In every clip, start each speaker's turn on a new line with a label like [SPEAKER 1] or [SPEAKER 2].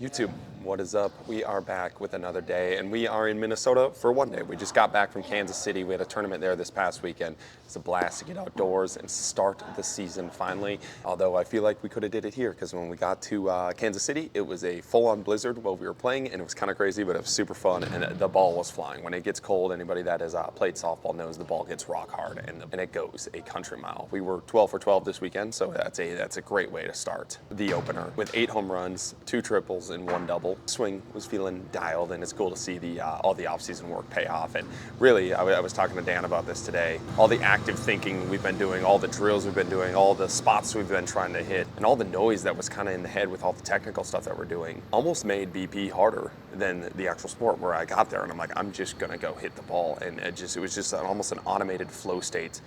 [SPEAKER 1] YouTube, what is up? We are back with another day, and we are in Minnesota for one day. We just got back from Kansas City. We had a tournament there this past weekend. It's a blast to get outdoors and start the season finally. Although I feel like we could have did it here, because when we got to Kansas City, it was a full-on blizzard while we were playing, and it was kind of crazy, but it was super fun, and the ball was flying. When it gets cold, anybody that has played softball knows the ball gets rock hard, and it goes a country mile. We were 12 for 12 this weekend, so that's a great way to start the opener with 8 home runs, 2 triples, and 1 double. Swing was feeling dialed, and it's cool to see all the off-season work pay off. And really, I was talking to Dan about this today. All the active thinking we've been doing, all the drills we've been doing, all the spots we've been trying to hit, and all the noise that was kind of in the head with all the technical stuff that we're doing almost made BP harder than the actual sport. Where I got there and I'm like, I'm just gonna go hit the ball, and it was just almost an automated flow state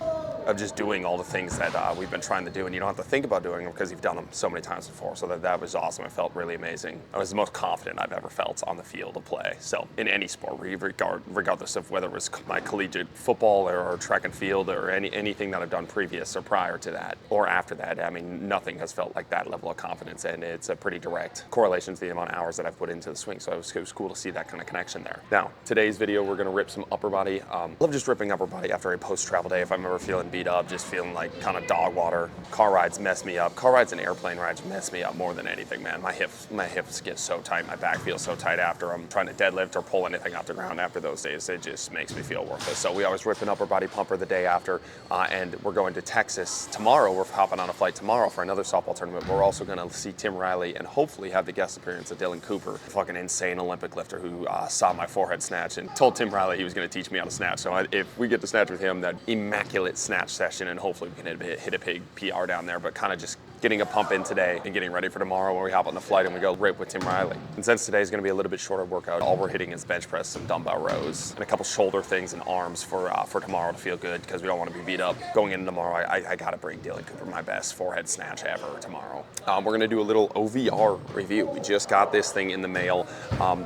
[SPEAKER 1] of just doing all the things that we've been trying to do, and you don't have to think about doing them because you've done them so many times before. So that was awesome. It felt really amazing. I was the most confident I've ever felt on the field of play. So in any sport, regardless of whether it was my collegiate football or track and field or anything that I've done previous or prior to that or after that, I mean, nothing has felt like that level of confidence, and it's a pretty direct correlation to the amount of hours that I've put into the swing. So it was cool to see that kind of connection there. Now, today's video, we're gonna rip some upper body. I love just ripping upper body after a post-travel day. If I'm ever feeling beat up, just feeling like kind of dog water. Car rides mess me up. Car rides and airplane rides mess me up more than anything, man. My hips get so tight, my back feels so tight after I'm trying to deadlift or pull anything off the ground after those days. It just makes me feel worthless. So we always rip an upper body pumper the day after, and we're going to Texas tomorrow. We're hopping on a flight tomorrow for another softball tournament. We're also going to see Tim Riley and hopefully have the guest appearance of Dylan Cooper, a fucking insane Olympic lifter who saw my forehead snatch and told Tim Riley he was going to teach me how to snatch. So if we get to snatch with him, that immaculate snatch session, and hopefully we can hit a big PR down there, but kind of just getting a pump in today and getting ready for tomorrow when we hop on the flight and we go rip with Tim Riley. And since today is going to be a little bit shorter workout, all we're hitting is bench press, some dumbbell rows, and a couple shoulder things and arms for tomorrow to feel good, because we don't want to be beat up going into tomorrow. I got to bring Dylan Cooper my best forehead snatch ever tomorrow. We're going to do a little OVR review. We just got this thing in the mail.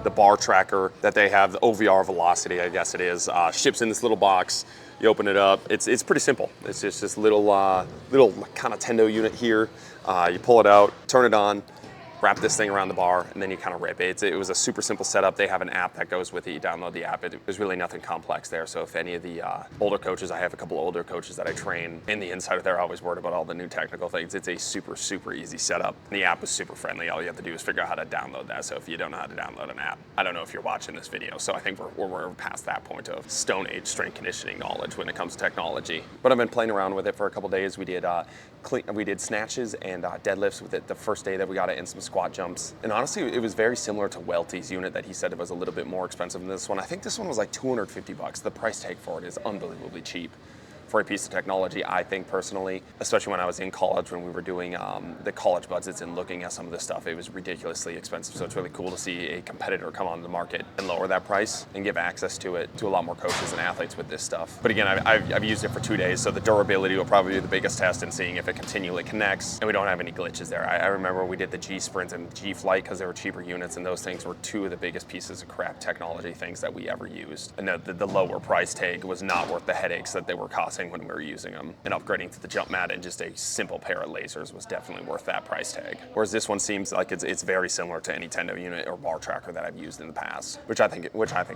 [SPEAKER 1] The bar tracker that they have, the OVR Velocity, I guess it is, ships in this little box. You open it up. It's pretty simple. It's just this little kind of Tendo unit here. You pull it out, turn it on, wrap this thing around the bar, and then you kind of rip it. It was a super simple setup. They have an app that goes with it. You download the app. There's really nothing complex there. So if any of the older coaches, I have a couple of older coaches that I train in the insider, they're always worried about all the new technical things. It's a super, super easy setup. And the app is super friendly. All you have to do is figure out how to download that. So if you don't know how to download an app, I don't know if you're watching this video. So I think we're past that point of Stone Age strength conditioning knowledge when it comes to technology. But I've been playing around with it for a couple days. We did snatches and deadlifts with it the first day that we got it, and some squat jumps. And honestly, it was very similar to Welty's unit that he said it was a little bit more expensive than this one. I think this one was like $250. The price tag for it is unbelievably cheap for a piece of technology, I think personally, especially when I was in college, when we were doing the college budgets and looking at some of this stuff, it was ridiculously expensive. So it's really cool to see a competitor come on the market and lower that price and give access to it to a lot more coaches and athletes with this stuff. But again, I've used it for 2 days, so the durability will probably be the biggest test in seeing if it continually connects and we don't have any glitches there. I remember we did the G Sprint and G Flight because they were cheaper units, and those things were 2 of the biggest pieces of crap technology things that we ever used. And the lower price tag was not worth the headaches that they were costing when we were using them, and upgrading to the jump mat and just a simple pair of lasers was definitely worth that price tag. Whereas this one seems like it's very similar to any Tendo unit or bar tracker that I've used in the past, which I think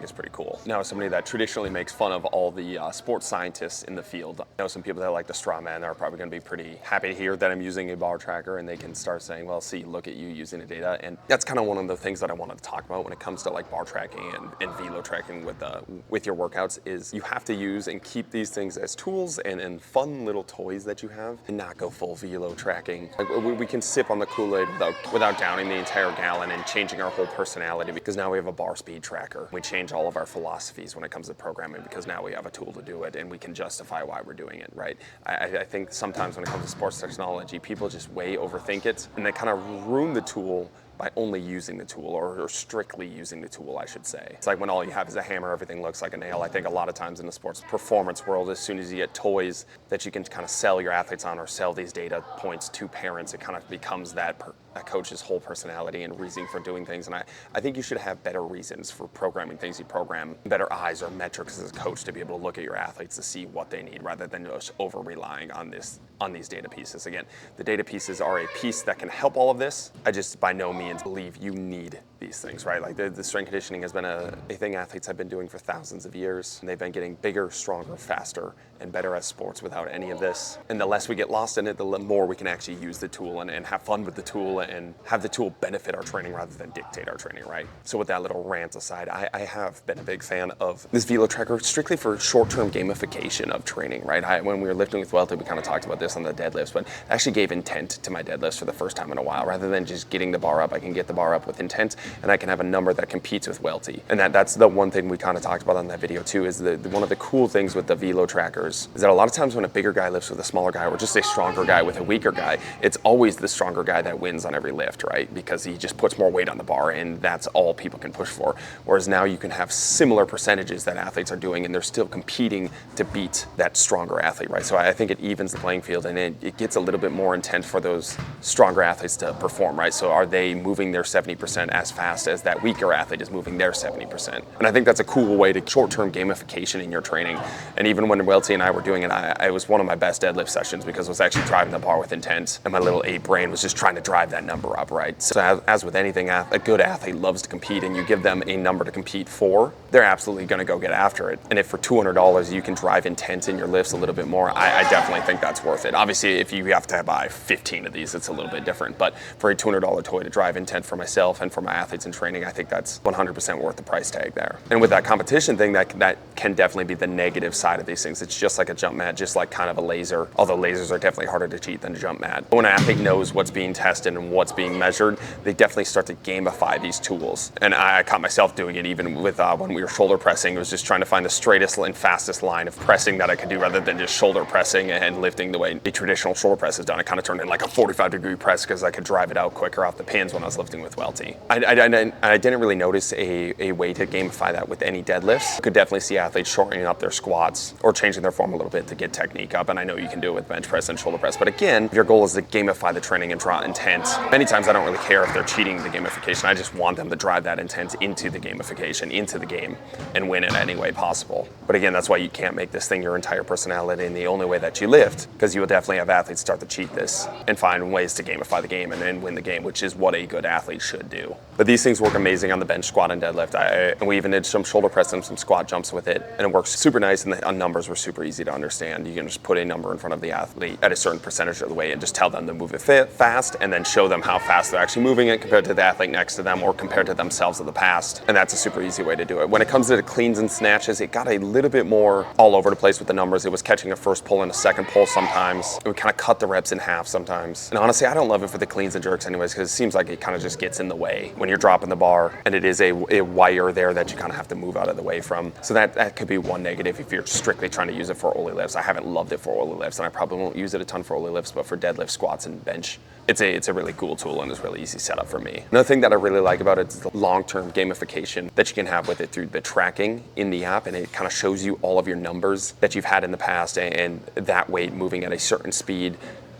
[SPEAKER 1] is pretty cool. Now, as somebody that traditionally makes fun of all the sports scientists in the field, I know some people that like the straw man are probably going to be pretty happy to hear that I'm using a bar tracker, and they can start saying, well, see, look at you using the data. And that's kind of one of the things that I wanted to talk about when it comes to like bar tracking and velo tracking with your workouts, is you have to use and keep these things as tools and fun little toys that you have, and not go full velo tracking. Like, we can sip on the Kool-Aid without downing the entire gallon and changing our whole personality, because now we have a bar speed tracker. We change all of our philosophies when it comes to programming because now we have a tool to do it and we can justify why we're doing it, right? I think sometimes when it comes to sports technology, people just way overthink it, and they kind of ruin the tool by only using the tool, or strictly using the tool, I should say. It's like when all you have is a hammer, everything looks like a nail. I think a lot of times in the sports performance world, as soon as you get toys that you can kind of sell your athletes on or sell these data points to parents, it kind of becomes that a coach's whole personality and reasoning for doing things. And I think you should have better reasons for programming things you program, better eyes or metrics as a coach to be able to look at your athletes to see what they need rather than just over relying on these data pieces. Again, the data pieces are a piece that can help all of this. I just by no means believe you need these things, right? Like the strength conditioning has been a thing athletes have been doing for thousands of years. And they've been getting bigger, stronger, faster, and better at sports without any of this. And the less we get lost in it, the more we can actually use the tool and have fun with the tool and have the tool benefit our training rather than dictate our training, right? So with that little rant aside, I have been a big fan of this velo tracker strictly for short-term gamification of training, right? When we were lifting with Welty, we kind of talked about this on the deadlifts, but it actually gave intent to my deadlifts for the first time in a while. Rather than just getting the bar up, I can get the bar up with intent, and I can have a number that competes with Welty. And that's the one thing we kind of talked about on that video too, is one of the cool things with the velo trackers is that a lot of times when a bigger guy lifts with a smaller guy, or just a stronger guy with a weaker guy, it's always the stronger guy that wins on every lift, right? Because he just puts more weight on the bar, and that's all people can push for. Whereas now you can have similar percentages that athletes are doing, and they're still competing to beat that stronger athlete, right? So I think it evens the playing field, and it gets a little bit more intent for those stronger athletes to perform, right? So are they moving their 70% as fast as that weaker athlete is moving their 70%? And I think that's a cool way to short-term gamification in your training. And even when Welty and I were doing it, it was one of my best deadlift sessions because I was actually driving the bar with intent, and my little ape brain was just trying to drive that number up, right? So as with anything, a good athlete loves to compete, and you give them a number to compete for, they're absolutely going to go get after it. And if for $200 you can drive intent in your lifts a little bit more, I definitely think that's worth it. Obviously, if you have to buy 15 of these, it's a little bit different. But for a $200 toy to drive intent for myself and for my athletes in training, I think that's 100% worth the price tag there. And with that competition thing, that can definitely be the negative side of these things. It's just like a jump mat, just like kind of a laser, although lasers are definitely harder to cheat than a jump mat. But when an athlete knows what's being tested and what's being measured, they definitely start to gamify these tools. And I caught myself doing it even with when we were shoulder pressing. It was just trying to find the straightest and fastest line of pressing that I could do rather than just shoulder pressing and lifting the way a traditional shoulder press is done. It kind of turned in like a 45-degree press because I could drive it out quicker off the pins when I was lifting with Welty. I didn't really notice a way to gamify that with any deadlifts. You could definitely see athletes shortening up their squats or changing their form a little bit to get technique up, and I know you can do it with bench press and shoulder press. But again, if your goal is to gamify the training and draw intent, many times I don't really care if they're cheating the gamification. I just want them to drive that intent into the gamification, into the game, and win it any way possible. But again, that's why you can't make this thing your entire personality in the only way that you lift, because you will definitely have athletes start to cheat this and find ways to gamify the game and then win the game, which is what a good athlete should do. But these things work amazing on the bench, squat, and deadlift. And we even did some shoulder press and some squat jumps with it, and it works super nice, and the numbers were super easy to understand. You can just put a number in front of the athlete at a certain percentage of the way and just tell them to move it fast, and then show them how fast they're actually moving it compared to the athlete next to them or compared to themselves of the past. And that's a super easy way to do it. When it comes to the cleans and snatches, it got a little bit more all over the place with the numbers. It was catching a first pull and a second pull sometimes. It would kind of cut the reps in half sometimes. And honestly, I don't love it for the cleans and jerks anyways, because it seems like it kind of just gets in the way when you're dropping the bar, and it is a wire there that you kind of have to move out of the way from. So that could be one negative if you're strictly trying to use it for Oli lifts. I haven't loved it for Oli lifts, and I probably won't use it a ton for Oli lifts, but for deadlift, squats, and bench, it's a really cool tool, and it's really easy setup for me. Another thing that I really like about it is the long-term gamification that you can have with it through the tracking in the app, and it kind of shows you all of your numbers that you've had in the past and that weight moving at a certain speed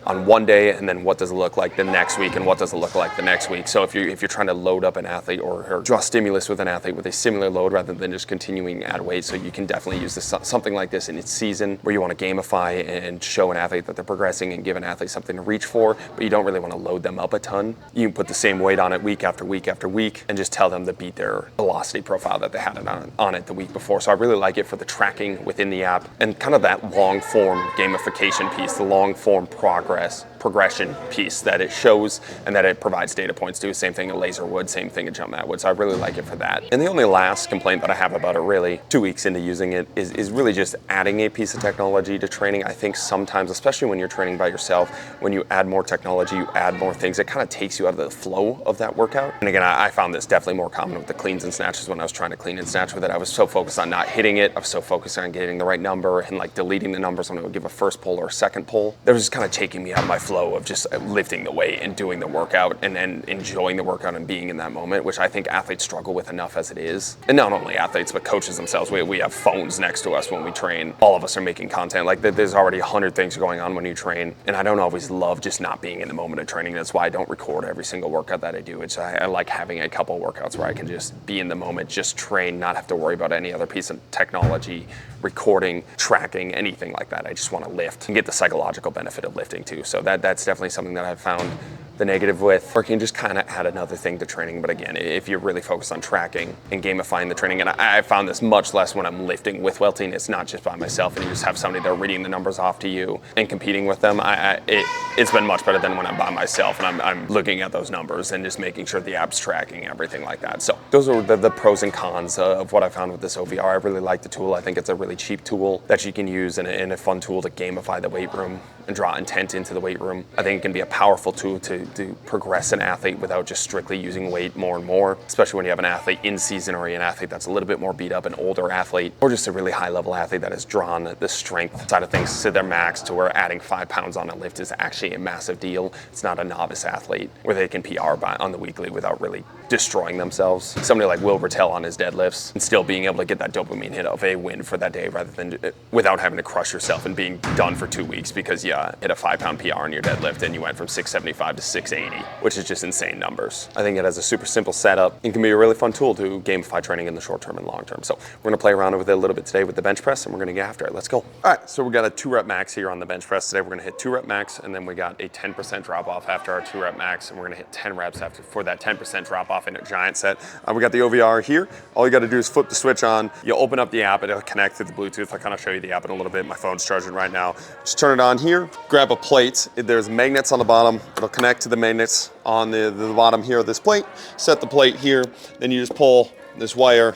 [SPEAKER 1] on one day, and then what does it look like the next week, and what does it look like the next week. So if you're trying to load up an athlete or draw stimulus with an athlete with a similar load rather than just continuing to add weight, so you can definitely use something like this in its season where you want to gamify and show an athlete that they're progressing and give an athlete something to reach for, but you don't really want to load them up a ton. You can put the same weight on it week after week after week and just tell them to beat their velocity profile that they had on it the week before. So I really like it for the tracking within the app and kind of that long form gamification piece, the long form progression piece that it shows and that it provides data points to. Same thing a laser would, same thing a jump mat would. So I really like it for that. And the only last complaint that I have about it, really 2 weeks into using it, is really just adding a piece of technology to training. I think sometimes, especially when you're training by yourself, when you add more technology, you add more things, it kind of takes you out of the flow of that workout. And again, I found this definitely more common with the cleans and snatches when I was trying to clean and snatch with it. I was so focused on not hitting it. I was so focused on getting the right number and like deleting the numbers when I would give a first pull or a second pull. That was just kind of taking me out of my flow flow of just lifting the weight and doing the workout and then enjoying the workout and being in that moment, which I think athletes struggle with enough as it is. And not only athletes, but coaches themselves. We have phones next to us when we train. All of us are making content. Like there's already 100 things going on when you train. And I don't always love just not being in the moment of training. That's why I don't record every single workout that I do. I like having a couple of workouts where I can just be in the moment, just train, not have to worry about any other piece of technology, recording, tracking, anything like that. I just want to lift and get the psychological benefit of lifting too. So that's definitely something that I've found the negative with, or can just kind of add another thing to training. But again, if you're really focused on tracking and gamifying the training, and I found this much less when I'm lifting with welting, it's not just by myself and you just have somebody there reading the numbers off to you and competing with them. It's been much better than when I'm by myself and I'm looking at those numbers and just making sure the app's tracking everything like that. So those are the pros and cons of what I found with this OVR. I really like the tool. I think it's a really cheap tool that you can use and a fun tool to gamify the weight room and draw intent into the weight room. I think it can be a powerful tool to progress an athlete without just strictly using weight more and more, especially when you have an athlete in season or an athlete that's a little bit more beat up, an older athlete, or just a really high level athlete that has drawn the strength side of things to their max, to where adding 5 pounds on a lift is actually a massive deal. It's not a novice athlete where they can PR on the weekly without really destroying themselves. Somebody like Will Rattel on his deadlifts and still being able to get that dopamine hit of a win for that day rather than without having to crush yourself and being done for 2 weeks because you hit a 5-pound PR on your deadlift and you went from 675 to 680, which is just insane numbers. I think it has a super simple setup and can be a really fun tool to gamify training in the short term and long term. So we're gonna play around with it a little bit today with the bench press and we're gonna get after it. Let's go. All right, so we got a 2-rep max here on the bench press today. We're gonna hit 2-rep max and then we got a 10% drop off after our 2-rep max and we're gonna hit 10 reps after for that 10% drop off in a giant set. We got the OVR here. All you gotta do is flip the switch on. You open up the app, it'll connect to the Bluetooth. I'll kind of show you the app in a little bit. My phone's charging right now. Just turn it on here, grab a plate. There's magnets on the bottom. It'll connect to the magnets on the bottom here of this plate. Set the plate here. Then you just pull this wire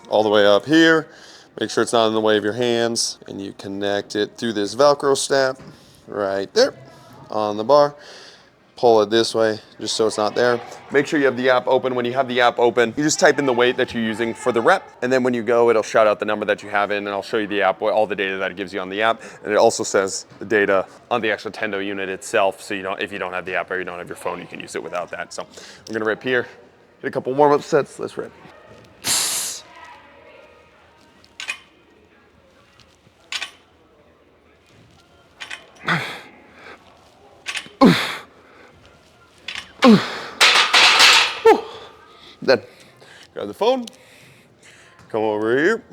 [SPEAKER 1] all the way up here. Make sure it's not in the way of your hands. And you connect it through this Velcro strap right there on the bar. Pull it this way just so it's not there. Make sure you have the app open. When you have the app open, you just type in the weight that you're using for the rep. And then when you go, it'll shout out the number that you have in and I'll show you the app, all the data that it gives you on the app. And it also says the data on the actual Tendo unit itself. So if you don't have the app or you don't have your phone, you can use it without that. So we're gonna rip here, hit a couple warm-up sets. Let's rip. Then grab the phone, come over here,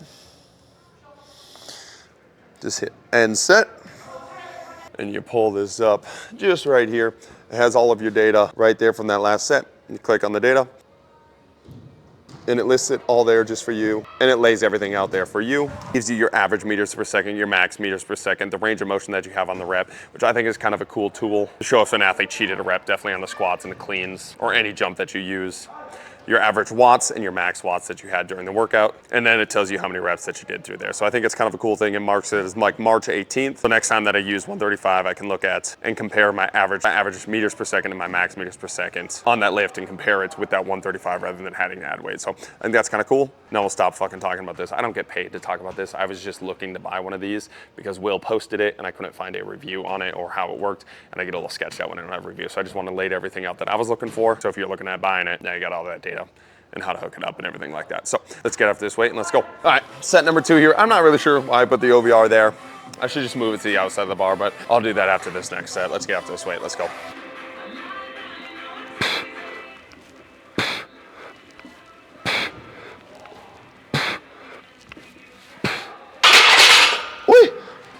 [SPEAKER 1] just hit end set, and you pull this up just right here. It has all of your data right there from that last set. You click on the data, and it lists it all there just for you, and it lays everything out there for you. Gives you your average meters per second, your max meters per second, the range of motion that you have on the rep, which I think is kind of a cool tool to show if an athlete cheated a rep, definitely on the squats and the cleans, or any jump that you use. Your average watts and your max watts that you had during the workout. And then it tells you how many reps that you did through there. So I think it's kind of a cool thing and marks it as like March 18th. The next time that I use 135, I can look at and compare my average meters per second and my max meters per second on that lift and compare it with that 135 rather than having to add weight. So I think that's kind of cool. Now we'll stop fucking talking about this. I don't get paid to talk about this. I was just looking to buy one of these because Will posted it and I couldn't find a review on it or how it worked. And I get a little sketched out when I don't have a review. So I just want to lay everything out that I was looking for. So if you're looking at buying it, now you got all that data and how to hook it up and everything like that. So let's get after this weight and let's go. All right, set number 2 here. I'm not really sure why I put the OVR there. I should just move it to the outside of the bar, but I'll do that after this next set. Let's get after this weight, let's go.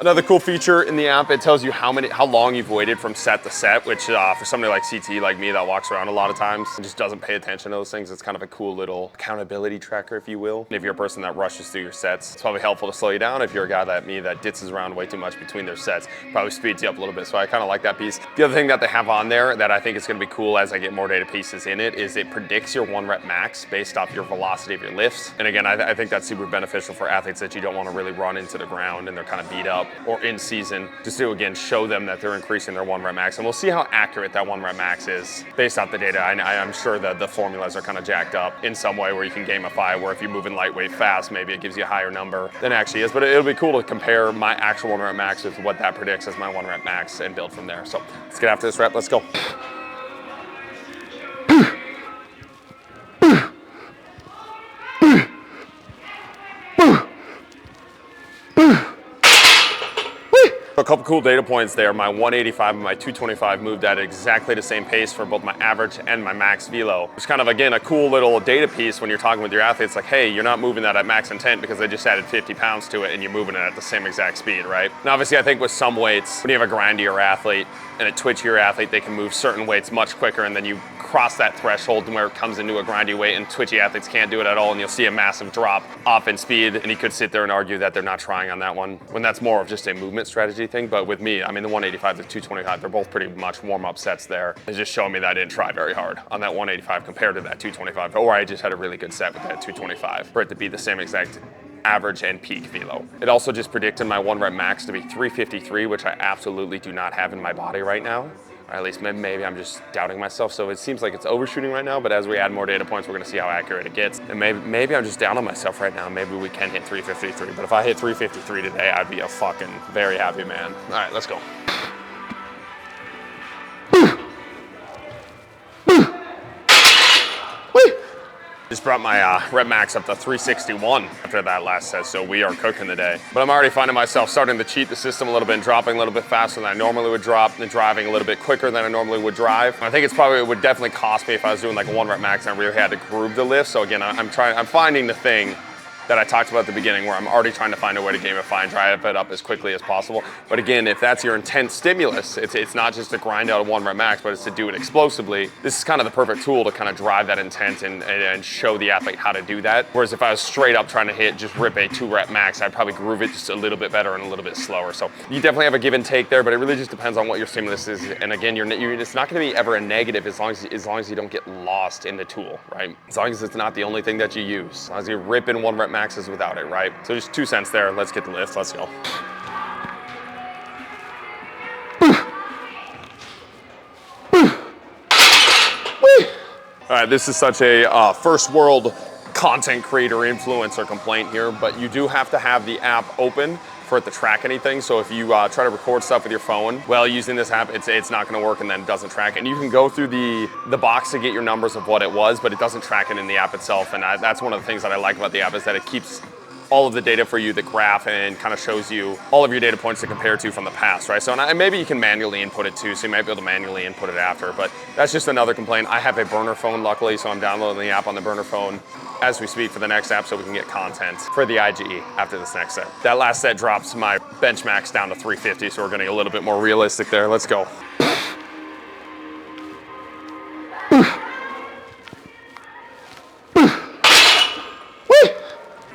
[SPEAKER 1] Another cool feature in the app, it tells you how long you've waited from set to set, which for somebody like CT like me that walks around a lot of times and just doesn't pay attention to those things, it's kind of a cool little accountability tracker, if you will. If you're a person that rushes through your sets, it's probably helpful to slow you down. If you're a guy like me that ditzes around way too much between their sets, probably speeds you up a little bit. So I kind of like that piece. The other thing that they have on there that I think is going to be cool as I get more data pieces in it is it predicts your 1-rep max based off your velocity of your lifts. And again, I think that's super beneficial for athletes that you don't want to really run into the ground and they're kind of beat up. or in season, just to again show them that they're increasing their 1 rep max. And we'll see how accurate that 1 rep max is based off the data. I'm sure that the formulas are kind of jacked up in some way where you can gamify, where if you move in lightweight fast, maybe it gives you a higher number than it actually is. But it'll be cool to compare my actual 1 rep max with what that predicts as my 1 rep max and build from there. So let's get after this rep. Let's go. A couple cool data points there. My 185 and my 225 moved at exactly the same pace for both my average and my max velo. It's kind of, again, a cool little data piece when you're talking with your athletes, like, hey, you're not moving that at max intent because they just added 50 pounds to it and you're moving it at the same exact speed, right? Now, obviously, I think with some weights, when you have a grindier athlete and a twitchier athlete, they can move certain weights much quicker, and then you cross that threshold where it comes into a grindy weight, and twitchy athletes can't do it at all, and you'll see a massive drop off in speed. And you could sit there and argue that they're not trying on that one, when that's more of just a movement strategy thing. But with me, I mean, the 185 to 225, they're both pretty much warm-up sets there. It's just showing me that I didn't try very hard on that 185 compared to that 225, or I just had a really good set with that 225 for it to be the same exact average and peak velo. It also just predicted my 1 rep max to be 353, which I absolutely do not have in my body right now. Or at least maybe I'm just doubting myself. So it seems like it's overshooting right now, but as we add more data points, we're gonna see how accurate it gets. And maybe I'm just down on myself right now. Maybe we can hit 353, but if I hit 353 today, I'd be a fucking very happy man. All right, let's go. Just brought my rep max up to 361 after that last set, so we are cooking today. But I'm already finding myself starting to cheat the system a little bit and dropping a little bit faster than I normally would drop, and driving a little bit quicker than I normally would drive. I think it would definitely cost me if I was doing like a 1 rep max and I really had to groove the lift. So again, I'm finding the thing that I talked about at the beginning, where I'm already trying to find a way to gamify and drive it up as quickly as possible. But again, if that's your intense stimulus, it's not just to grind out a 1 rep max, but it's to do it explosively. This is kind of the perfect tool to kind of drive that intent and show the athlete how to do that. Whereas if I was straight up trying to just rip a 2 rep max, I'd probably groove it just a little bit better and a little bit slower. So you definitely have a give and take there, but it really just depends on what your stimulus is. And again, it's not gonna be ever a negative as long as you don't get lost in the tool, right? As long as it's not the only thing that you use. As long as you're ripping 1 rep maxes without it, right? So just 2 cents there. Let's get the lift. Let's go. All right, this is such a first world content creator influencer complaint here, but you do have to have the app open for it to track anything. So if you try to record stuff with your phone, well, using this app, it's not gonna work, and then it doesn't track. And you can go through the box to get your numbers of what it was, but it doesn't track it in the app itself. And that's one of the things that I like about the app, is that it keeps all of the data for you, the graph, and kind of shows you all of your data points to compare to from the past, right? So and maybe you can manually input it too, so you might be able to manually input it after, but that's just another complaint. I have a burner phone, luckily, so I'm downloading the app on the burner phone as we speak for the next app, so we can get content for the IGE after this next set. That last set drops my bench max down to 350, so we're gonna get a little bit more realistic there. Let's go.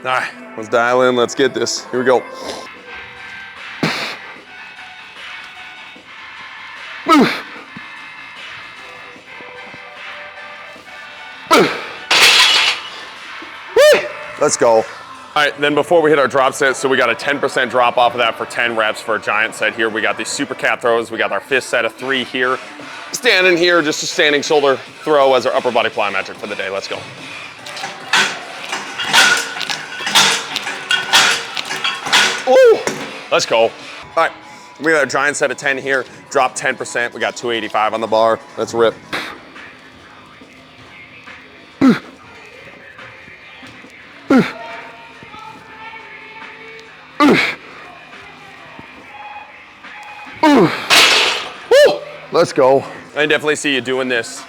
[SPEAKER 1] All right, let's dial in, let's get this. Here we go. Let's go. All right, then before we hit our drop set, so we got a 10% drop off of that for 10 reps for a giant set here. We got these super cat throws. We got our 5th set of 3 here. Standing here, just a standing shoulder throw as our upper body plyometric for the day. Let's go. Ooh, let's go. All right, we got a giant set of 10 here, drop 10%. We got 285 on the bar. Let's rip. Let's go. I definitely see you doing this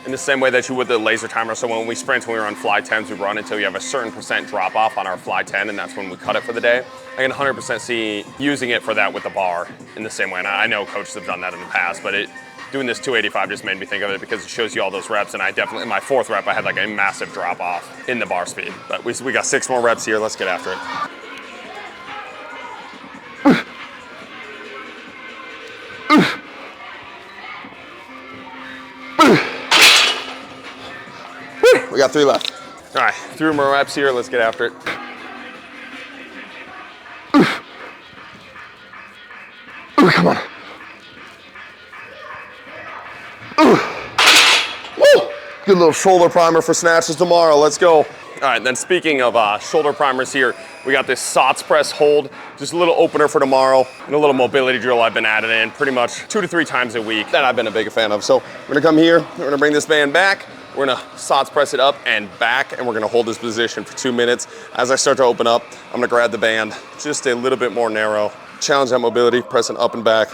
[SPEAKER 1] in the same way that you would the laser timer. So when we sprint, when we run fly 10s, we run until you have a certain percent drop off on our fly 10, and that's when we cut it for the day. I can 100% see using it for that with the bar in the same way. And I know coaches have done that in the past, but doing this 285 just made me think of it, because it shows you all those reps. And I definitely, in my 4th rep, I had like a massive drop off in the bar speed. But we got 6 more reps here. Let's get after it. We got 3 left. All right, 3 more reps here. Let's get after it. Ooh, come on. Ooh. Woo. Good little shoulder primer for snatches tomorrow. Let's go. All right, then speaking of shoulder primers here, we got this SOTS press hold, just a little opener for tomorrow, and a little mobility drill I've been adding in pretty much 2 to 3 times a week that I've been a big fan of. So we're gonna come here, we're gonna bring this band back, we're gonna SOTS press it up and back, and we're gonna hold this position for 2 minutes. As I start to open up, I'm gonna grab the band just a little bit more narrow, challenge that mobility, pressing up and back,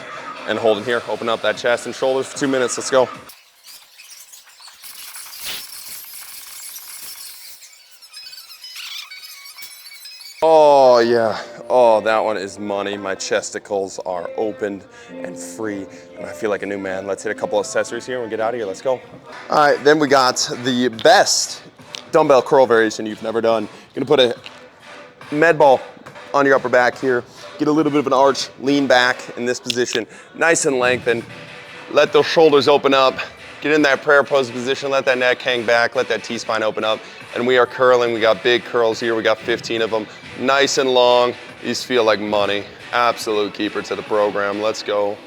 [SPEAKER 1] and holding here, open up that chest and shoulders for 2 minutes, let's go. Oh yeah, oh that one is money. My chesticles are opened and free, and I feel like a new man. Let's hit a couple accessories here and we'll get out of here, let's go. All right, then we got the best dumbbell curl variation you've never done. You're gonna put a med ball on your upper back here, get a little bit of an arch, lean back in this position, nice and lengthened. Let those shoulders open up, get in that prayer pose position, let that neck hang back, let that T-spine open up, and we are curling. We got big curls here, we got 15 of them, nice and long. These feel like money. Absolute keeper to the program, let's go.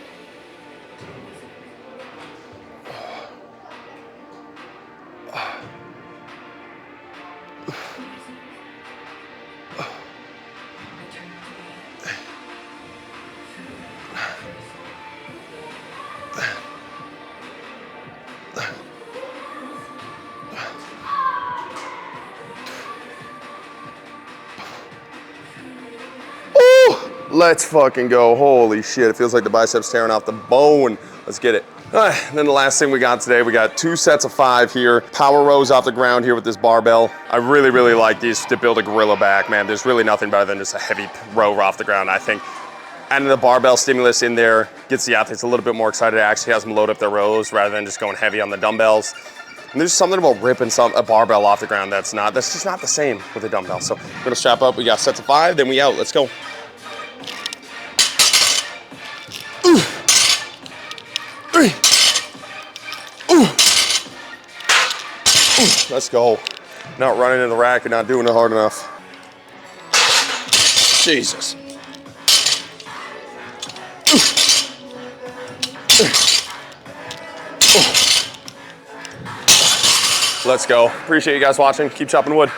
[SPEAKER 1] Let's fucking go. Holy shit, it feels like the biceps tearing off the bone. Let's get it. All right, and then the last thing we got today, we got 2 sets of 5 here. Power rows off the ground here with this barbell. I really, really like these to build a gorilla back, man. There's really nothing better than just a heavy row off the ground, I think. Adding the barbell stimulus in there gets the athletes a little bit more excited. It actually has them load up their rows rather than just going heavy on the dumbbells. And there's something about ripping a barbell off the ground that's just not the same with a dumbbell. So we're gonna strap up, we got sets of 5, then we out, let's go. Ooh. 3. Ooh. Ooh. Let's go. Not running in the rack and not doing it hard enough. Jesus. Let's go. Appreciate you guys watching. Keep chopping wood.